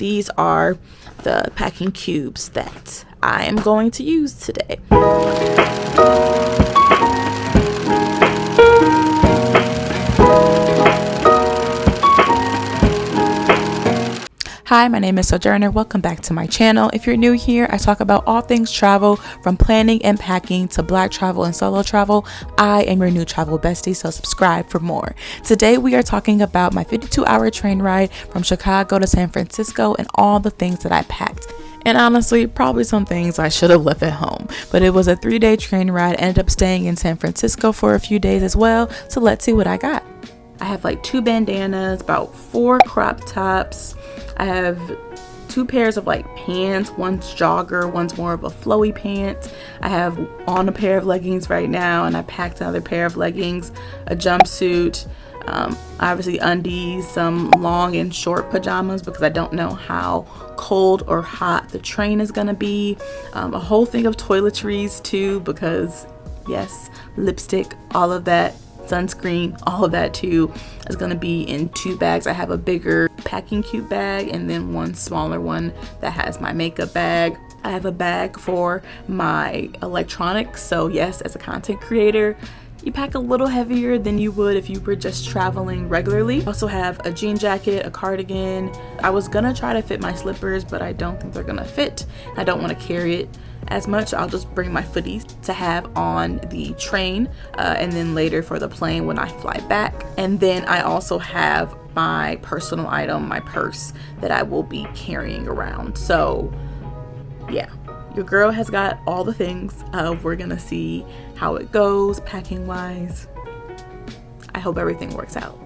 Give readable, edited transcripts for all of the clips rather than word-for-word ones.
these are the packing cubes that I am going to use today. Hi, my name is Sojourner. Welcome back to my channel. If you're new here, I talk about all things travel, from planning and packing to Black travel and solo travel. I am your new travel bestie, so subscribe for more. Today we are talking about my 52-hour train ride from Chicago to San Francisco and all the things that I packed. And honestly, probably some things I should have left at home. But it was a 3-day train ride. I ended up staying in San Francisco for a few days as well. So let's see what I got. I have like 2 bandanas, about 4 crop tops. I have 2 pairs of like pants. One's jogger, one's more of a flowy pant. I have on a pair of leggings right now, and I packed another pair of leggings, a jumpsuit, obviously undies, some long and short pajamas because I don't know how cold or hot the train is gonna be. A whole thing of toiletries too, because yes, lipstick, all of that, sunscreen, all of that too is going to be in 2 bags. I have a bigger packing cube bag and then one smaller one that has my makeup bag. I have a bag for my electronics. So yes, as a content creator, you pack a little heavier than you would if you were just traveling regularly. I also have a jean jacket, a cardigan. I was gonna try to fit my slippers, but I don't think they're gonna fit. I don't want to carry it as much. I'll just bring my footies to have on the train and then later for the plane when I fly back. And then I also have my personal item, my purse, that I will be carrying around. So yeah, your girl has got all the things. We're gonna see how it goes packing wise. I hope everything works out.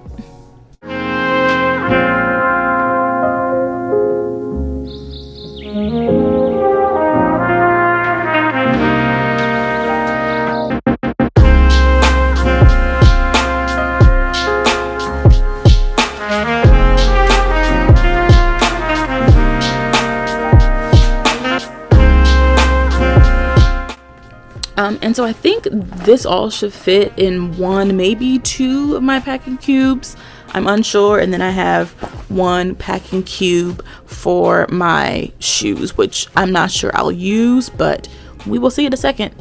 And so I think this all should fit in 1, maybe 2 of my packing cubes. I'm unsure. And then I have 1 packing cube for my shoes, which I'm not sure I'll use, but we will see in a second.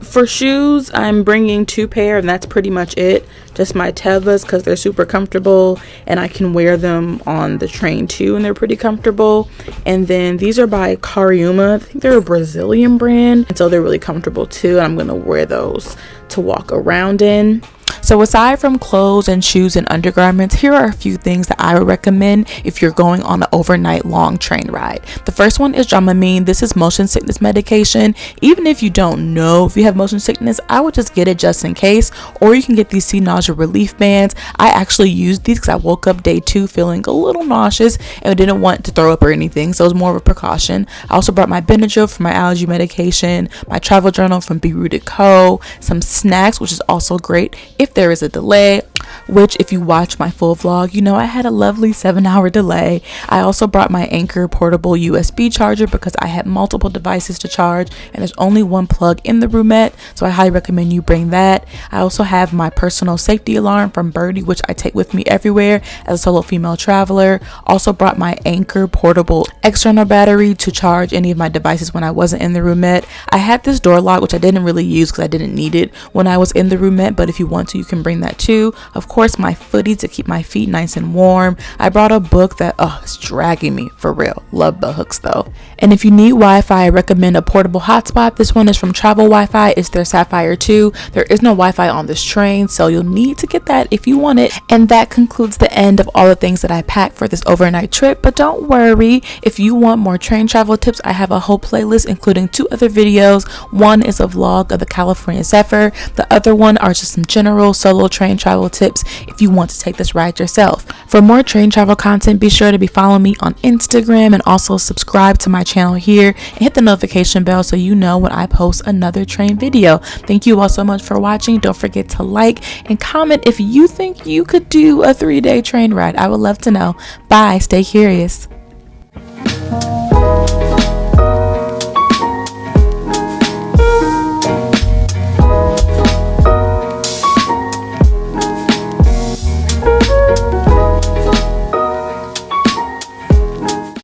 For shoes, I'm bringing 2 pair, and that's pretty much it. Just my Tevas because they're super comfortable and I can wear them on the train too, and they're pretty comfortable. And then these are by Cariuma. I think they're a Brazilian brand, and so they're really comfortable too, and I'm gonna wear those to walk around in. So aside from clothes and shoes and undergarments, here are a few things that I would recommend if you're going on an overnight long train ride. The first one is Dramamine. This is motion sickness medication. Even if you don't know if you have motion sickness, I would just get it just in case. Or you can get these sea nausea relief bands. I actually used these because I woke up day 2 feeling a little nauseous and didn't want to throw up or anything, so it was more of a precaution. I also brought my Benadryl for my allergy medication, my travel journal from Be Rooted Co., some snacks, which is also great if there is a delay, which if you watch my full vlog, you know I had a lovely 7-hour delay. I also brought my Anchor portable USB charger because I had multiple devices to charge and there's only 1 plug in the roomette, so I highly recommend you bring that. I also have my personal safety alarm from Birdie, which I take with me everywhere as a solo female traveler. Also brought my Anchor portable external battery to charge any of my devices when I wasn't in the roomette. I had this door lock, which I didn't really use because I didn't need it when I was in the roomette, but if you want to, you can bring that too. Of course, my footies to keep my feet nice and warm. I brought a book that it's dragging me for real. Love books though. And if you need Wi-Fi, I recommend a portable hotspot. This one is from Travel Wi-Fi. It's their Sapphire 2. There is no Wi-Fi on this train, so you'll need to get that if you want it. And that concludes the end of all the things that I packed for this overnight trip. But don't worry, if you want more train travel tips, I have a whole playlist including 2 other videos. One is a vlog of the California Zephyr. The other one are just some general solo train travel tips if you want to take this ride yourself. For more train travel content, be sure to be following me on Instagram and also subscribe to my channel here and hit the notification bell so you know when I post another train video. Thank you all so much for watching. Don't forget to like and comment if you think you could do a 3-day train ride. I would love to know. Bye. Stay curious.